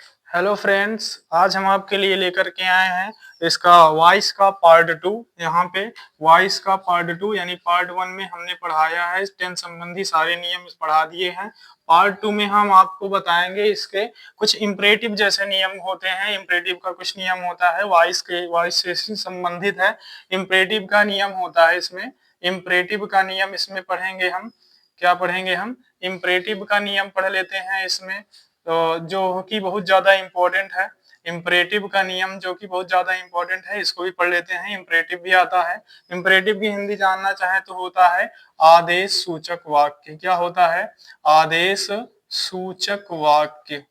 Hello friends, आज हम आपके लिए लेकर के आए हैं इसका वॉइस का पार्ट टू। यहाँ पे वॉइस का पार्ट टू यानी पार्ट वन में हमने पढ़ाया है टेंस संबंधी सारे नियम पढ़ा दिए हैं। पार्ट टू में हम आपको बताएंगे इसके कुछ इम्परेटिव जैसे नियम होते हैं। इम्परेटिव का कुछ नियम होता है, वॉइस से संबंधित है। इम्परेटिव का नियम होता है इसमें। इम्परेटिव का नियम इसमें पढ़ेंगे हम। क्या पढ़ेंगे हम? इम्परेटिव का नियम पढ़ लेते हैं इसमें, तो जो कि बहुत ज्यादा इम्पोर्टेंट है। इम्परेटिव का नियम जो कि बहुत ज्यादा इम्पोर्टेंट है, इसको भी पढ़ लेते हैं। इम्परेटिव भी आता है। इम्परेटिव की हिंदी जानना चाहे तो होता है आदेश सूचक वाक्य। क्या होता है? आदेश सूचक वाक्य।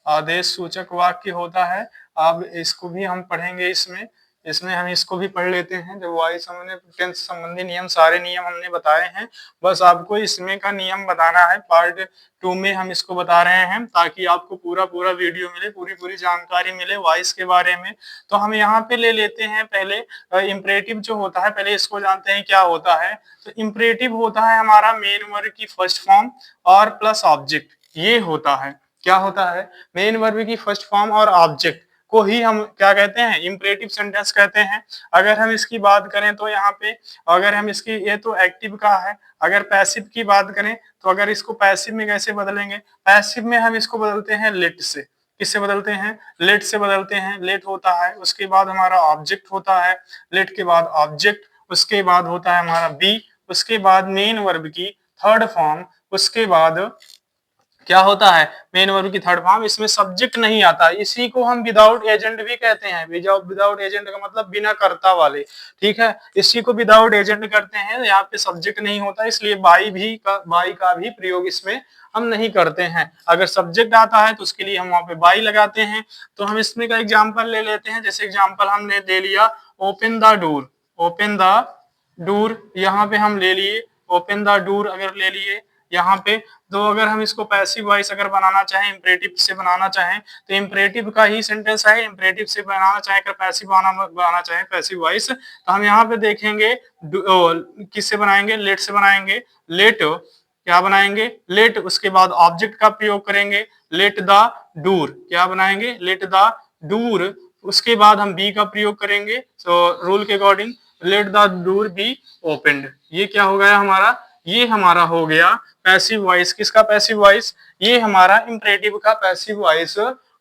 आदेश सूचक वाक्य होता है। अब इसको भी हम पढ़ेंगे इसमें। इसमें हम इसको भी पढ़ लेते हैं। जब वॉइस हमने टेंस संबंधी नियम सारे नियम हमने बताए हैं, बस आपको इसमें का नियम बताना है। पार्ट टू में हम इसको बता रहे हैं ताकि आपको पूरा पूरा वीडियो मिले, पूरी पूरी जानकारी मिले वॉइस के बारे में। तो हम यहाँ पे ले लेते हैं पहले इम्परेटिव जो होता है, पहले इसको जानते हैं क्या होता है। तो इम्परेटिव होता है हमारा मेन वर्ब की फर्स्ट फॉर्म और प्लस ऑब्जेक्ट। ये होता है, क्या होता है? मेन वर्ब की फर्स्ट फॉर्म और ऑब्जेक्ट को ही हम क्या कहते हैं? इम्परेटिव सेंटेंस कहते हैं। अगर हम इसकी बात करें तो यहाँ पे, अगर हम इसकी, ये तो एक्टिव का है। अगर पैसिव की बात करें तो अगर इसको पैसिव में कैसे बदलेंगे? पैसिव में हम इसको बदलते हैं लेट से। किससे बदलते हैं? लेट से बदलते हैं। लेट होता है, उसके बाद हमारा ऑब्जेक्ट होता है। लेट के बाद ऑब्जेक्ट, उसके बाद होता है हमारा बी, उसके बाद मेन वर्ब की थर्ड फॉर्म, उसके बाद क्या होता है? मेन वर्ब की थर्ड फॉर्म। इसमें सब्जेक्ट नहीं आता, इसी को हम विदाउट एजेंट भी कहते हैं। विदाउट एजेंट का मतलब बिना कर्ता वाले, ठीक है। इसी को विदाउट एजेंट करते हैं। यहाँ पे सब्जेक्ट नहीं होता, इसलिए बाई का भी प्रयोग इसमें हम नहीं करते हैं। अगर सब्जेक्ट आता है तो उसके लिए हम वहां पे बाई लगाते हैं। तो हम इसमें का एग्जाम्पल ले लेते हैं। जैसे एग्जाम्पल हमने ले लिया open the door. Open the door यहाँ पे हम ले लिए। ओपन द डोर अगर ले लिए यहाँ पे, तो अगर हम इसको पैसिव वॉइस अगर बनाना चाहें, इम्परेटिव से बनाना चाहें, तो इम्परेटिव का ही सेंटेंस है। इम्परेटिव से बनाना चाहें, अगर पैसिव बनाना चाहें पैसिव वॉइस, तो हम यहाँ पे देखेंगे किससे बनाएंगे? लेट से बनाएंगे। लेट क्या बनाएंगे? लेट, उसके बाद ऑब्जेक्ट का प्रयोग करेंगे। लेट द डूर क्या बनाएंगे? Let the door. उसके बाद हम बी का प्रयोग करेंगे। तो रूल के according let the door B opened. ये क्या हो गया हमारा? ये हमारा हो गया पैसिव वॉइस। किसका पैसिव वॉइस? ये हमारा इम्परेटिव का पैसिव वॉइस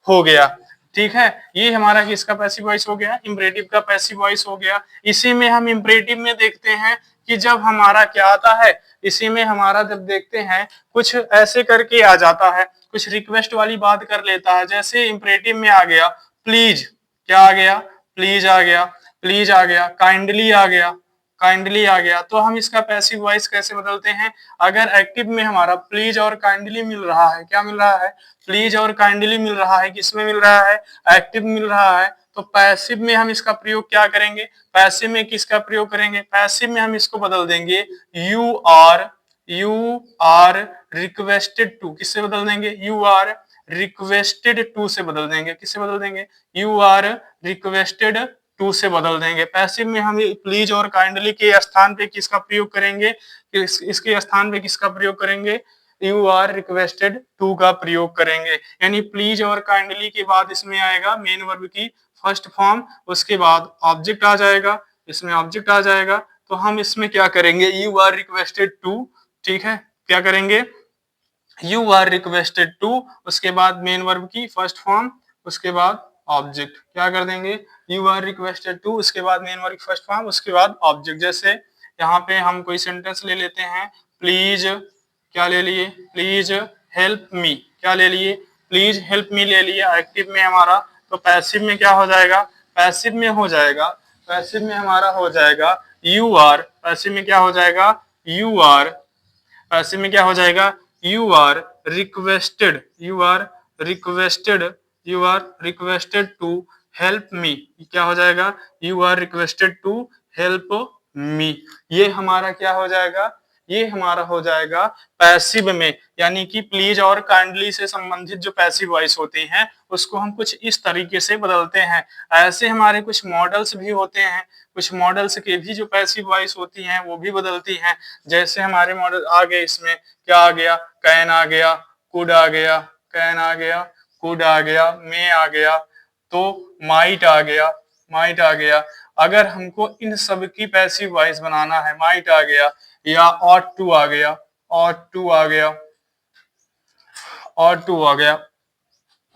हो गया, ठीक है। ये हमारा किसका पैसिव वॉइस हो गया? इम्परेटिव का पैसिव वॉइस हो गया। इसी में हम इम्परेटिव में देखते हैं कि जब हमारा क्या आता है, इसी में हमारा जब देखते हैं कुछ ऐसे करके आ जाता है, कुछ रिक्वेस्ट वाली बात कर लेता है। जैसे इम्परेटिव में आ गया प्लीज। क्या आ गया? प्लीज आ गया। प्लीज आ गया। काइंडली आ गया। काइंडली आ गया। तो हम इसका पैसिव वॉइस कैसे बदलते हैं? अगर एक्टिव में हमारा प्लीज और काइंडली मिल रहा है, क्या मिल रहा है? प्लीज और काइंडली मिल रहा है। किसमें मिल रहा है? एक्टिव मिल रहा है। तो पैसिव में हम इसका प्रयोग क्या करेंगे? पैसिव में किसका प्रयोग करेंगे? पैसिव में हम इसको बदल देंगे यू आर रिक्वेस्टेड टू। किससे बदल देंगे? यू आर रिक्वेस्टेड टू से बदल देंगे। किससे बदल देंगे? यू आर रिक्वेस्टेड टू से बदल देंगे। पैसिव में हम प्लीज और काइंडली के स्थान पे किसका प्रयोग करेंगे? इसके स्थान पे किसका प्रयोग करेंगे? यू आर रिक्वेस्टेड टू का प्रयोग करेंगे। यानी प्लीज और काइंडली के बाद इसमें आएगा मेन वर्ब की फर्स्ट फॉर्म, उसके बाद ऑब्जेक्ट आ जाएगा। इसमें ऑब्जेक्ट आ जाएगा तो हम इसमें क्या करेंगे? यू आर रिक्वेस्टेड टू, ठीक है। क्या करेंगे? यू आर रिक्वेस्टेड टू, उसके बाद मेन वर्ब की फर्स्ट फॉर्म, उसके बाद ऑब्जेक्ट। क्या कर देंगे? यू आर रिक्वेस्टेड टू, उसके बाद मेन वर्ब की फर्स्ट फॉर्म, उसके बाद ऑब्जेक्ट। जैसे यहाँ पे हम कोई सेंटेंस ले लेते हैं। प्लीज क्या ले लिए? Please help me. क्या ले लिए? प्लीज हेल्प मी ले लिए। एक्टिव में हमारा, तो पैसिव में क्या हो जाएगा? पैसिव में हो जाएगा, पैसिव में हमारा हो जाएगा यू आर। पैसिव में क्या हो जाएगा? You are. पैसिव में क्या हो जाएगा? You are requested, you are requested, you are requested to help me. क्या हो जाएगा? You are requested to help me. ये हमारा क्या हो जाएगा? ये हमारा हो जाएगा पैसिव में। यानी कि प्लीज और काइंडली से संबंधित जो पैसिव वॉइस होती हैं उसको हम कुछ इस तरीके से बदलते हैं। ऐसे हमारे कुछ मॉडल्स भी होते हैं। कुछ मॉडल्स के भी जो पैसिव वॉइस होती हैं वो भी बदलती हैं। जैसे हमारे मॉडल आ गए, इसमें क्या आ गया? कैन आ गया, कुड आ गया, कैन आ गया, कुड आ गया, मे आ गया, तो माइट आ गया, माइट आ गया। अगर हमको इन सब की पैसिव वॉइस बनाना है, माइट आ गया या ऑट टू आ गया, ऑट टू आ गया, ऑट टू आ गया,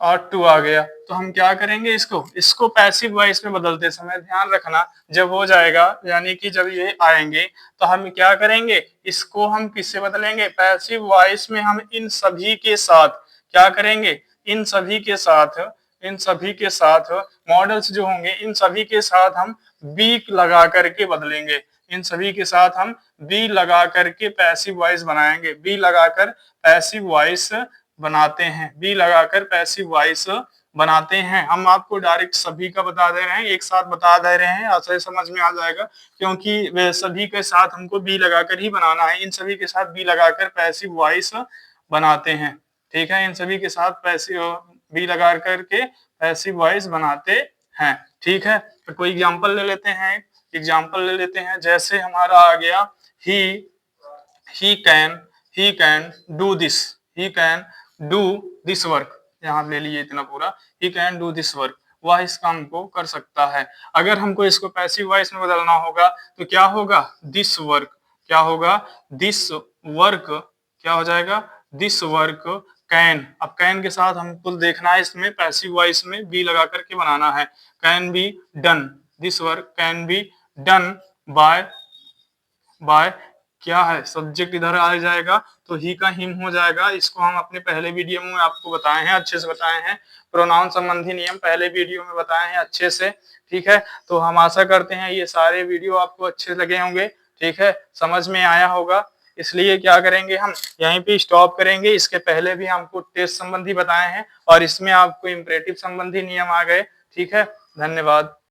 ऑट टू आ गया, तो हम क्या करेंगे, इसको पैसिव वॉइस में बदलते समय ध्यान रखना, जब हो जाएगा यानी कि जब ये आएंगे तो हम क्या करेंगे, इसको हम किससे बदलेंगे, पैसिव वॉइस में हम इन सभी के साथ क्या करेंगे, इन सभी के साथ, इन सभी के साथ मॉडल्स जो होंगे इन सभी के साथ हम बी लगा करके बदलेंगे, इन सभी के साथ हम बी लगा करके पैसिव वॉइस बनाएंगे, बी लगाकर पैसिव वॉइस बनाते हैं, बी लगाकर पैसिव वॉइस बनाते हैं। हम आपको डायरेक्ट सभी का बता दे रहे हैं, एक साथ बता दे रहे हैं, ऐसे समझ में आ जाएगा, क्योंकि वे सभी के साथ हमको बी लगाकर ही बनाना है, इन सभी के साथ बी लगाकर पैसिव वॉइस बनाते हैं। ठीक है, इन सभी के साथ पैसिव बी लगा करके पैसिव वॉइस बनाते हैं। ठीक है, तो कोई एग्जांपल ले लेते हैं, एग्जांपल ले लेते हैं, जैसे हमारा आ गया he can do this, he can do this work, यहाँ ले लिए इतना पूरा, he can do this work, वह इस काम को कर सकता है। अगर हमको इसको पैसिव वॉइस में बदलना होगा तो क्या होगा, दिस वर्क, क्या होगा, दिस वर्क, क्या हो जाएगा, दिस वर्क कैन। अब कैन के साथ हमको देखना है, इसमें पैसिव वॉइस में बी लगा करके बनाना है, can be done, this work can be done by, by क्या है, सब्जेक्ट इधर आ जाएगा तो ही का हिम हो जाएगा। इसको हम अपने पहले वीडियो में आपको बताए हैं, अच्छे से बताए हैं, प्रोनाउन संबंधी नियम पहले वीडियो में बताए हैं अच्छे से। ठीक है, तो हम आशा करते हैं ये सारे वीडियो आपको अच्छे लगे होंगे। ठीक है, समझ में आया होगा, इसलिए क्या करेंगे, हम यहीं पे स्टॉप करेंगे। इसके पहले भी हमको टेस्ट संबंधी बताए हैं और इसमें आपको इम्परेटिव संबंधी नियम आ गए। ठीक है, धन्यवाद।